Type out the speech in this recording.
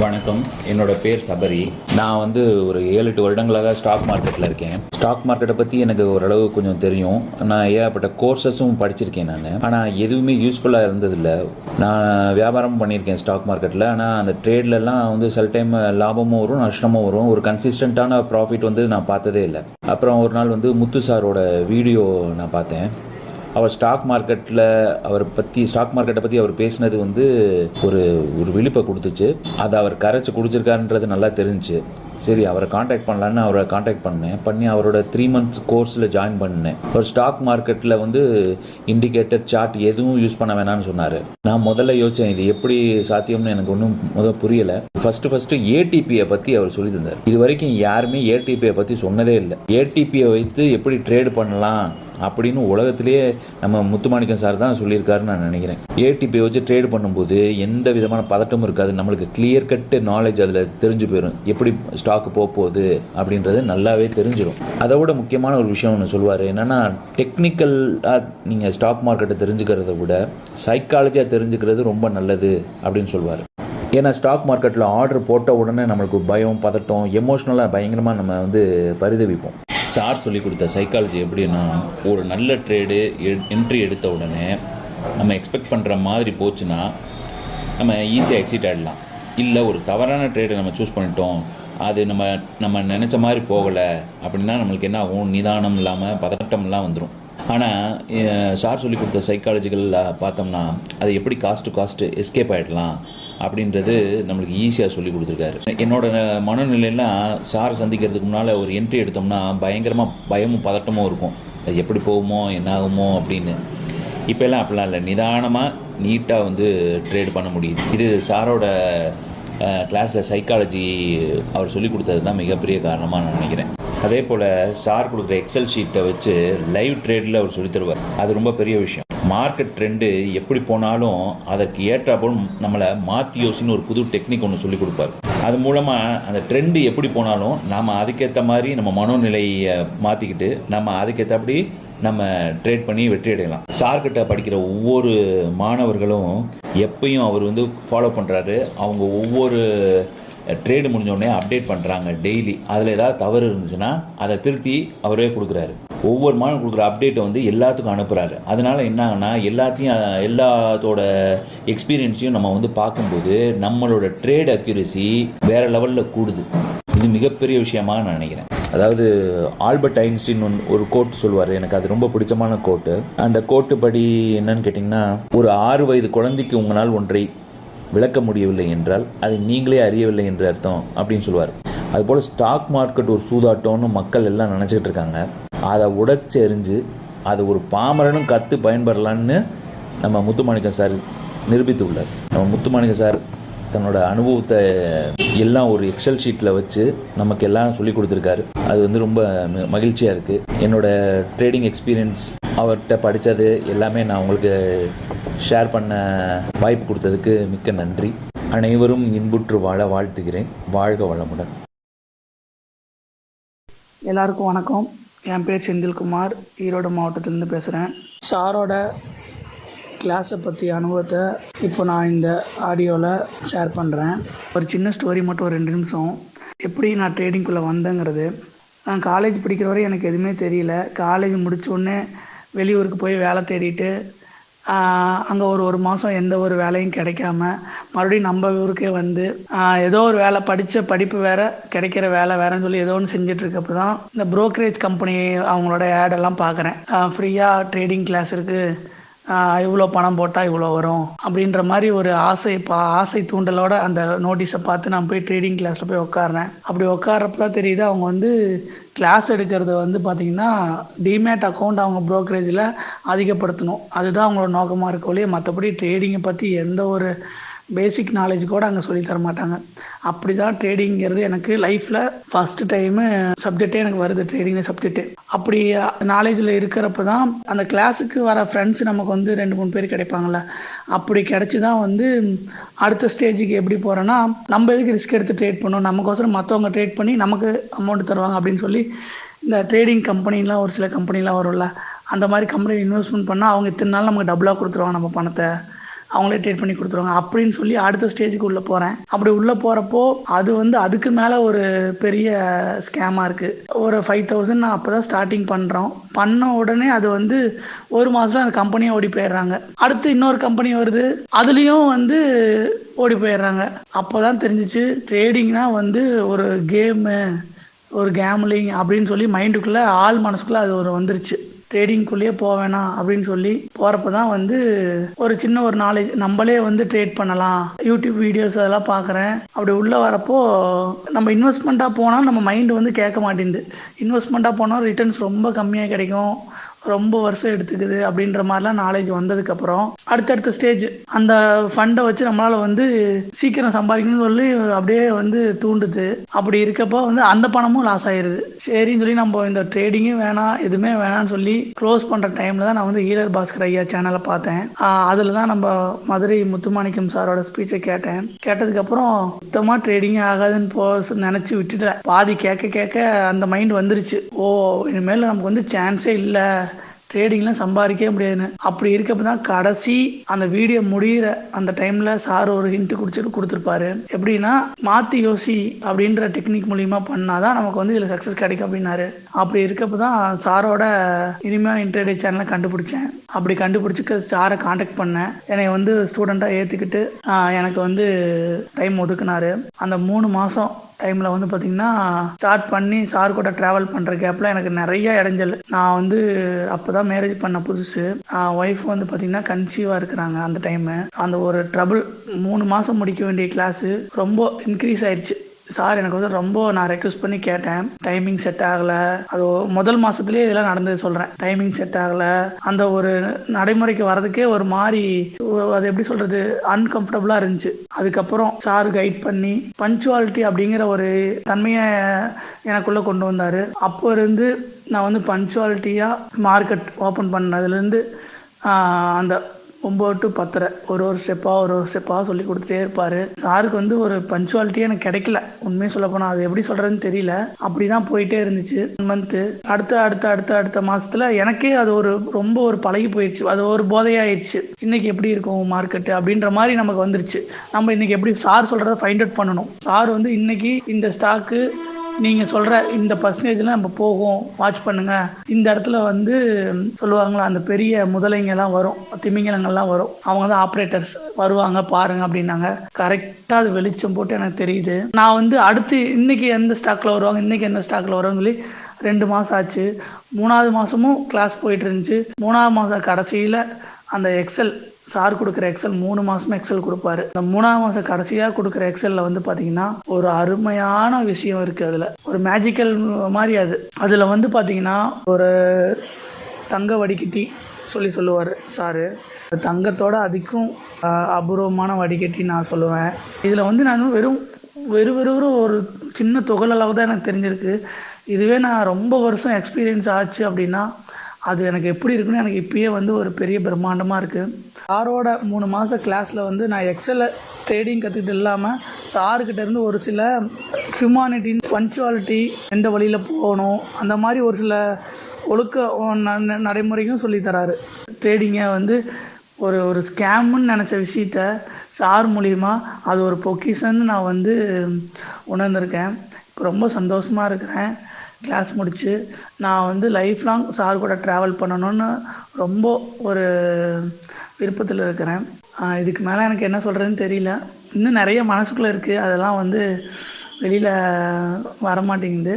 வணக்கம். என்னோட பேர் சபரி. நான் ஒரு 7-8 வருடங்களாக ஸ்டாக் மார்க்கெட்டில் இருக்கேன். ஸ்டாக் மார்க்கெட்டை பற்றி எனக்கு ஓரளவு கொஞ்சம் தெரியும். நான் ஏகப்பட்ட கோர்சஸும் படிச்சிருக்கேன் நான். ஆனால் எதுவுமே யூஸ்ஃபுல்லாக இருந்ததில்லை. நான் வியாபாரம் பண்ணியிருக்கேன் ஸ்டாக் மார்க்கெட்டில். ஆனால் அந்த ட்ரேட்லலாம் சில டைம் லாபமும் வரும், நஷ்டமும் வரும். ஒரு கன்சிஸ்டண்ட்டான ப்ராஃபிட் நான் பார்த்ததே இல்லை. அப்புறம் ஒரு நாள் முத்து சாரோட வீடியோ நான் பார்த்தேன். அவர் ஸ்டாக் மார்க்கெட்டை பற்றி அவர் பேசினது ஒரு ஒரு விழிப்பை கொடுத்துச்சு. அதை அவர் கரைச்சி குடிச்சிருக்காருன்றது நல்லா தெரிஞ்சு, சரி அவரை காண்டாக்ட் பண்ணலான்னு அவரை காண்டாக்ட் பண்ணி அவரோட 3 months கோர்ஸில் ஜாயின் பண்ணேன். ஒரு ஸ்டாக் மார்க்கெட்டில் இண்டிகேட்டர் சார்ட் எதுவும் யூஸ் பண்ண வேணாம்னு சொன்னார். நான் முதல்ல யோசித்தேன், இது எப்படி சாத்தியம்னு எனக்கு ஒன்றும் புரியலை. ஃபஸ்ட்டு ஏடிபியை பற்றி அவர் சொல்லி தந்தார். இது வரைக்கும் யாருமே ஏடிபியை பற்றி சொன்னதே இல்லை. ஏடிபியை வைத்து எப்படி ட்ரேடு பண்ணலாம் அப்படின்னு உலகத்திலேயே நம்ம முத்துமாணிக்கம் சார் தான் சொல்லியிருக்காருன்னு நான் நினைக்கிறேன். ஏடிபி வச்சு ட்ரேட் பண்ணும்போது எந்த விதமான பதட்டமும் இருக்காது. நம்மளுக்கு கிளியர் கட்டு நாலேஜ் அதில் தெரிஞ்சு போயிடும். எப்படி ஸ்டாக்கு போகுது அப்படின்றது நல்லாவே தெரிஞ்சிடும். அதை விட முக்கியமான ஒரு விஷயம் ஒன்று சொல்லுவார். என்னென்னா, டெக்னிக்கலாக நீங்கள் ஸ்டாக் மார்க்கெட்டை தெரிஞ்சுக்கிறத விட சைக்காலஜியாக தெரிஞ்சுக்கிறது ரொம்ப நல்லது அப்படின்னு சொல்லுவார். ஏன்னா ஸ்டாக் மார்க்கெட்டில் ஆர்டர் போட்ட உடனே நம்மளுக்கு பயம், பதட்டம், எமோஷ்னலாக பயங்கரமாக நம்ம பரிதவிப்போம். சார் சொல்லி கொடுத்த சைக்காலஜி எப்படின்னா, ஒரு நல்ல ட்ரேடு என்ட்ரி எடுத்த உடனே நம்ம எக்ஸ்பெக்ட் பண்ணுற மாதிரி போச்சுன்னா நம்ம ஈஸியாக எக்ஸிட் ஆகிடலாம். இல்லை ஒரு தவறான ட்ரேடை நம்ம சூஸ் பண்ணிட்டோம், அது நம்ம நினச்ச மாதிரி போகலை அப்படின்னா நம்மளுக்கு என்ன ஆகும், நிதானம் இல்லாமல் பதட்டம்லாம் வந்துடும். ஆனால் சார் சொல்லி கொடுத்த சைக்காலஜிகளில் பார்த்தோம்னா அது எப்படி காஸ்ட்டு எஸ்கேப் ஆகிடலாம் அப்படின்றது நம்மளுக்கு ஈஸியாக சொல்லி கொடுத்துருக்காரு. என்னோடய மனநிலையெல்லாம் சார் சந்திக்கிறதுக்கு முன்னால் ஒரு என்ட்ரி எடுத்தோம்னா பயங்கரமாக பயமும் பதட்டமும் இருக்கும். அது எப்படி போகுமோ என்ன ஆகுமோ அப்படின்னு. இப்போல்லாம் அப்படிலாம் இல்லை, நிதானமாக நீட்டாக ட்ரேட் பண்ண முடியுது. இது சாரோட கிளாஸில் சைக்காலஜி அவர் சொல்லி கொடுத்தது தான் மிகப்பெரிய காரணமாக நான் நினைக்கிறேன். அதே போல் சார் கொடுக்குற எக்ஸல் ஷீட்டை வச்சு லைவ் ட்ரேடில் அவர் சொல்லி தருவார். அது ரொம்ப பெரிய விஷயம். மார்க்கெட் ட்ரெண்டு எப்படி போனாலும் அதற்கு ஏற்றாப்போல் நம்மளை மாற்றி யோசின்னு ஒரு புது டெக்னிக் ஒன்று சொல்லி கொடுப்பார். அது மூலமாக அந்த ட்ரெண்டு எப்படி போனாலும் நம்ம அதுக்கேற்ற மாதிரி நம்ம மனோநிலையை மாற்றிக்கிட்டு நம்ம அதுக்கேற்றபடி நம்ம ட்ரேட் பண்ணி வெற்றி அடையலாம். சார்கிட்ட படிக்கிற ஒவ்வொரு மாணவர்களும் எப்பயும் அவர் ஃபாலோ பண்ணுறாரு. அவங்க ஒவ்வொரு ட்ரேடு முடிஞ்சோடனே அப்டேட் பண்ணுறாங்க டெய்லி. அதில் ஏதாவது தவறு இருந்துச்சுன்னா அதை திருத்தி அவரே கொடுக்குறாரு. ஒவ்வொரு மாதம் கொடுக்குற அப்டேட்டை எல்லாத்துக்கும் அனுப்புகிறாரு. அதனால் என்ன ஆகுனா, எல்லாத்தோட எக்ஸ்பீரியன்ஸையும் நம்ம பார்க்கும்போது நம்மளோட ட்ரேட் அக்யூரசி வேறு லெவலில் கூடுது. இது மிகப்பெரிய விஷயமாக நான் நினைக்கிறேன். அதாவது ஆல்பர்ட் ஐன்ஸ்டீன் ஒரு கோட்டு சொல்லுவார், எனக்கு அது ரொம்ப பிடிச்சமான கோட்டு. அந்த கோட்டு படி என்னன்னு கேட்டிங்கன்னா, ஒரு 6 வயது குழந்தைக்கு உங்களால் ஒன்றை விளக்க முடியவில்லை என்றால் அதை நீங்களே அறியவில்லை என்று அர்த்தம் அப்படின்னு சொல்லுவார். அதுபோல் ஸ்டாக் மார்க்கெட் ஒரு சூதாட்டம்னு மக்கள் எல்லாம் நினச்சிக்கிட்டு இருக்காங்க. அதை உடைச்சி எறிஞ்சு அது ஒரு பாமரனும் கற்று பயன்பெறலான்னு நம்ம முத்துமாணிக்கம் சார் நிரூபித்துள்ளார். நம்ம முத்துமாணிக்கம் சார் தன்னோட அனுபவத்தை எல்லாம் ஒரு எக்ஸல் ஷீட்டில் வச்சு நமக்கு எல்லாம் சொல்லி கொடுத்துருக்காரு. அது ரொம்ப மகிழ்ச்சியாக இருக்குது. என்னோடய ட்ரேடிங் எக்ஸ்பீரியன்ஸ், அவர்கிட்ட படித்தது எல்லாமே நான் உங்களுக்கு ஷேர் பண்ண வாய்ப்பு கொடுத்ததுக்கு மிக்க நன்றி. அனைவரும் இன்புற்று வாழ வாழ்த்துகிறேன். வாழ்க வளமுடன். எல்லாருக்கும் வணக்கம். என் பேர் செந்தில்குமார், ஈரோடு மாவட்டத்திலேருந்து பேசுகிறேன். சாரோட கிளாஸை பற்றி அனுபவத்தை இப்போ நான் இந்த ஆடியோவில் ஷேர் பண்ணுறேன். ஒரு சின்ன ஸ்டோரி மட்டும், ஒரு 2 நிமிஷம். எப்படி நான் ட்ரேடிங்குள்ளே வந்தேங்கிறது. நான் காலேஜ் படிக்கிற வரை எனக்கு எதுவுமே தெரியல. காலேஜ் முடித்தோடனே வெளியூருக்கு போய் வேலை தேடிட்டு அங்கே ஒரு மாதம் எந்த ஒரு வேலையும் கிடைக்காம மறுபடியும் நம்ம ஊருக்கே ஏதோ ஒரு வேலை, படித்த படிப்பு வேறு, கிடைக்கிற வேலை வேறேன்னு சொல்லி ஏதோ ஒன்று செஞ்சிட்ருக்கப்போ தான் இந்த ப்ரோக்கரேஜ் கம்பெனி அவங்களோட ஆடெல்லாம் பார்க்குறேன். ஃப்ரீயாக ட்ரேடிங் கிளாஸ் இருக்குது, இவ்வளோ பணம் போட்டால் இவ்வளோ வரும் அப்படின்ற மாதிரி ஒரு ஆசை தூண்டலோட அந்த நோட்டீஸை பார்த்து நான் போய் ட்ரேடிங் கிளாஸில் போய் உட்கார்றேன். அப்படி உட்காரப்ப தான் தெரியுது, அவங்க கிளாஸ் எடுக்கிறது பார்த்திங்கன்னா டிமேட் அக்கௌண்ட் அவங்க ப்ரோக்கரேஜில் அதிகப்படுத்தணும். அதுதான் அவங்களோட நோக்கமாக இருக்க ஒழிய மற்றபடி ட்ரேடிங்கை பற்றி எந்த ஒரு பேசிக் நாலேஜ் கூட அங்கே சொல்லித்தர மாட்டாங்க. அப்படி தான் ட்ரேடிங்கிறது எனக்கு லைஃப்பில் ஃபஸ்ட்டு டைமு சப்ஜெக்டே எனக்கு வருது, ட்ரேடிங் சப்ஜெக்ட்டு. அப்படி நாலேஜில் இருக்கிறப்ப தான் அந்த கிளாஸுக்கு வர ஃப்ரெண்ட்ஸ் நமக்கு 2-3 பேர் கிடைப்பாங்கள்ல. அப்படி கிடச்சி தான் அடுத்த ஸ்டேஜுக்கு எப்படி போகிறேன்னா, நம்ம எதுக்கு ரிஸ்க் எடுத்து ட்ரேட் பண்ணணும், நமக்கோசரம் மற்றவங்க ட்ரேட் பண்ணி நமக்கு அமௌண்ட் தருவாங்க அப்படின்னு சொல்லி இந்த ட்ரேடிங் கம்பெனிலாம் ஒரு சில கம்பெனிலாம் வரும்ல, அந்த மாதிரி கம்பெனி இன்வெஸ்ட்மெண்ட் பண்ணால் அவங்க இத்தனை நாள் நமக்கு டபுளாக கொடுத்துருவாங்க நம்ம பணத்தை. அவங்களே ட்ரேட் பண்ணி கொடுத்துருவாங்க அப்படின்னு சொல்லி அடுத்த ஸ்டேஜுக்கு உள்ளே போகிறேன். அப்படி உள்ளே போகிறப்போ அது வந்து அதுக்கு மேலே ஒரு பெரிய ஸ்கேமாக இருக்குது. ஒரு 5000 நான் அப்போ தான் ஸ்டார்டிங் பண்ணுறோம். பண்ண உடனே அது வந்து ஒரு மாதத்தில் அந்த கம்பெனியை ஓடி போயிடுறாங்க. அடுத்து இன்னொரு கம்பெனி வருது, அதுலேயும் வந்து ஓடி போயிடுறாங்க. அப்போ தான் தெரிஞ்சிச்சு ட்ரேடிங்னா வந்து ஒரு கேமு, ஒரு கேம்லிங் அப்படின்னு சொல்லி மைண்டுக்குள்ளே ஆள் மனசுக்குள்ளே அது ஒரு வந்துருச்சு. ட்ரேடிங்குள்ளேயே போவேணாம் அப்படின்னு சொல்லி போகிறப்ப தான் வந்து ஒரு சின்ன ஒரு நாலேஜ் நம்மளே வந்து ட்ரேட் பண்ணலாம். யூடியூப் வீடியோஸ் அதெல்லாம் பார்க்குறேன். அப்படி உள்ளே வரப்போ நம்ம இன்வெஸ்ட்மெண்ட்டாக போனால் நம்ம மைண்டு வந்து கேட்க மாட்டேங்குது. இன்வெஸ்ட்மெண்ட்டாக போனால் ரிட்டர்ன்ஸ் ரொம்ப கம்மியாக கிடைக்கும், ரொம்ப வருஷம் எடுத்துக்குது அப்படின்ற மாதிரிலாம் நாலேஜ் வந்ததுக்கப்புறம் அடுத்தடுத்த ஸ்டேஜ் அந்த ஃபண்டை வச்சு நம்மளால் வந்து சீக்கிரம் சம்பாதிக்கணும்னு சொல்லி அப்படியே வந்து தூண்டுது. அப்படி இருக்கப்போ வந்து அந்த பணமும் லாஸ் ஆயிடுது. சரின்னு சொல்லி நம்ம இந்த ட்ரேடிங்கும் வேணாம் எதுவுமே வேணாம்னு சொல்லி க்ளோஸ் பண்ணுற டைமில் தான் நான் வந்து ஈழர் பாஸ்கர் ஐயா சேனலை பார்த்தேன். அதில் தான் நம்ம மதுரை முத்துமாணிக்கம் சாரோட ஸ்பீச்சை கேட்டேன். கேட்டதுக்கப்புறம் சுத்தமாக ட்ரேடிங்கே ஆகாதுன்னு நினச்சி விட்டுட்டேன். பாதி கேட்க கேட்க அந்த மைண்ட் வந்துருச்சு, ஓ இனிமேல் நமக்கு வந்து சான்ஸே இல்லை, ட்ரேடிங்லாம் சம்பாதிக்கவே முடியாதுன்னு. அப்படி இருக்கப்போ தான் கடைசி அந்த வீடியோ முடிகிற அந்த டைமில் சார் ஒரு ஹிண்ட் கொடுத்துருப்பாரு. எப்படின்னா மாற்றி யோசி அப்படின்ற டெக்னிக் மூலிமா பண்ணாதான் நமக்கு வந்து இதில் சக்ஸஸ் கிடைக்கும் அப்படின்னாரு. அப்படி இருக்கப்போ தான் சாரோட இனிமையான இன்டர்டே சேனலை கண்டுபிடிச்சேன். அப்படி கண்டுபிடிச்சிக்க சாரை காண்டாக்ட் பண்ணேன். என்னை வந்து ஸ்டூடெண்ட்டாக ஏற்றுக்கிட்டு எனக்கு வந்து டைம் ஒதுக்குனாரு. அந்த 3 மாதம் டைமில் வந்து பார்த்திங்கன்னா ஸ்டார்ட் பண்ணி சார் கூட ட்ராவல் பண்ணுற கேப்பில் எனக்கு நிறைய இடைஞ்சல். நான் வந்து அப்போ தான் மேரேஜ் பண்ண புதுசு. ஒய்ஃப் வந்து பார்த்திங்கன்னா கன்சீவாக இருக்கிறாங்க. அந்த டைமு அந்த ஒரு ட்ரபிள் 3 மாதம் முடிக்க வேண்டிய கிளாஸு ரொம்ப இன்க்ரீஸ் ஆயிடுச்சு. சார் எனக்கு வந்து ரொம்ப நான் ரெக்வஸ்ட் பண்ணி கேட்டேன். டைமிங் செட் ஆகலை. அது முதல் மாதத்துலேயே இதெல்லாம் நடந்தது சொல்கிறேன். டைமிங் செட் ஆகலை. அந்த ஒரு நடைமுறைக்கு வர்றதுக்கே ஒரு மாதிரி அது எப்படி சொல்கிறது அன்கம்ஃபர்டபுளாக இருந்துச்சு. அதுக்கப்புறம் சார் கைட் பண்ணி பஞ்சுவாலிட்டி அப்படிங்கிற ஒரு தன்மையை எனக்குள்ளே கொண்டு வந்தார். அப்போ இருந்து நான் வந்து பஞ்சுவாலிட்டியாக மார்க்கெட் ஓப்பன் பண்ணதுலேருந்து அந்த 9 to 10 ஒரு ஸ்டெப்பாக சொல்லி கொடுத்துட்டே இருப்பார். சாருக்கு வந்து ஒரு பஞ்சுவாலிட்டியே எனக்கு கிடைக்கல. உண்மையை சொல்ல போனால் அது எப்படி சொல்கிறதுன்னு தெரியல. அப்படி தான் போயிட்டே இருந்துச்சு 1 மந்த்து. அடுத்த மாதத்தில் எனக்கே அது ஒரு ரொம்ப ஒரு பழகி போயிடுச்சு. அது ஒரு போதையாயிடுச்சு. இன்றைக்கி எப்படி இருக்கும் மார்க்கெட்டு அப்படின்ற மாதிரி நமக்கு வந்துருச்சு. நம்ம இன்றைக்கி எப்படி சார் சொல்கிறத ஃபைண்ட் அவுட் பண்ணணும். சார் வந்து இன்றைக்கி இந்த ஸ்டாக்கு நீங்கள் சொல்கிற இந்த பர்சன்டேஜில் நம்ம போகும், வாட்ச் பண்ணுங்கள். இந்த இடத்துல வந்து சொல்லுவாங்களா அந்த பெரிய முதலைங்கெல்லாம் வரும், திமிங்கலங்கள்லாம் வரும், அவங்க தான் ஆப்ரேட்டர்ஸ் வருவாங்க பாருங்க அப்படின்னாங்க. கரெக்டாக அது வெளிச்சம் போட்டு எனக்கு தெரியுது. நான் வந்து அடுத்து இன்றைக்கி எந்த ஸ்டாக்கில் வருவாங்க, இன்றைக்கி எந்த ஸ்டாக்கில் வருவாங்கன்னு சொல்லி 2 மாதம் ஆச்சு. 3ஆவது மாதமும் கிளாஸ் போயிட்டு இருந்துச்சு. 3ஆவது மாதம் கடைசியில் அந்த எக்ஸல் சார் கொடுக்குற எக்ஸல் 3 மாதமும் எக்ஸல் கொடுப்பாரு. அந்த 3ஆவது மாதம் கடைசியாக கொடுக்குற எக்ஸலில் வந்து பார்த்தீங்கன்னா ஒரு அருமையான விஷயம் இருக்குது. அதில் ஒரு மேஜிக்கல் மாதிரி அதில் வந்து பார்த்தீங்கன்னா ஒரு தங்க வடிகட்டி சொல்லுவார் சாரு. தங்கத்தோட அதிகம் அபூர்வமான வடிகட்டி நான் சொல்லுவேன். இதில் வந்து நான் வெறும் ஒரு சின்ன தொகலளவு தான் எனக்கு தெரிஞ்சிருக்கு. இதுவே நான் ரொம்ப வருஷம் எக்ஸ்பீரியன்ஸ் ஆச்சு அப்படின்னா அது எனக்கு எப்படி இருக்குன்னு எனக்கு இப்பயே வந்து ஒரு பெரிய பிரம்மாண்டமாக இருக்குது. சாரோட 3 மாத கிளாஸில் வந்து நான் எக்ஸலில் ட்ரேடிங் கற்றுக்கிட்டு இல்லாமல் சாருக்கிட்டேருந்து ஒரு சில ஹியூமானிட்டி, பஞ்சுவாலிட்டி, எந்த வழியில் போகணும், அந்த மாதிரி ஒரு சில ஒழுக்க நடைமுறையும் சொல்லித்தராரு. ட்ரேடிங்கை வந்து ஒரு ஸ்கேம்னு நினச்ச விஷயத்த சார் மூலிமா அது ஒரு பொக்கிஷன்னு நான் வந்து உணர்ந்திருக்கேன். இப்போ ரொம்ப சந்தோஷமாக இருக்கிறேன். கிளாஸ் முடித்து நான் வந்து லைஃப் லாங் சார் கூட ட்ராவல் பண்ணணும்னு ரொம்ப ஒரு விருப்பத்தில் இருக்கிறேன். இதுக்கு மேலே எனக்கு என்ன சொல்கிறதுன்னு தெரியல. இன்னும் நிறைய மனசுக்குள்ளே இருக்குது, அதெல்லாம் வந்து வெளியில் வரமாட்டேங்குது.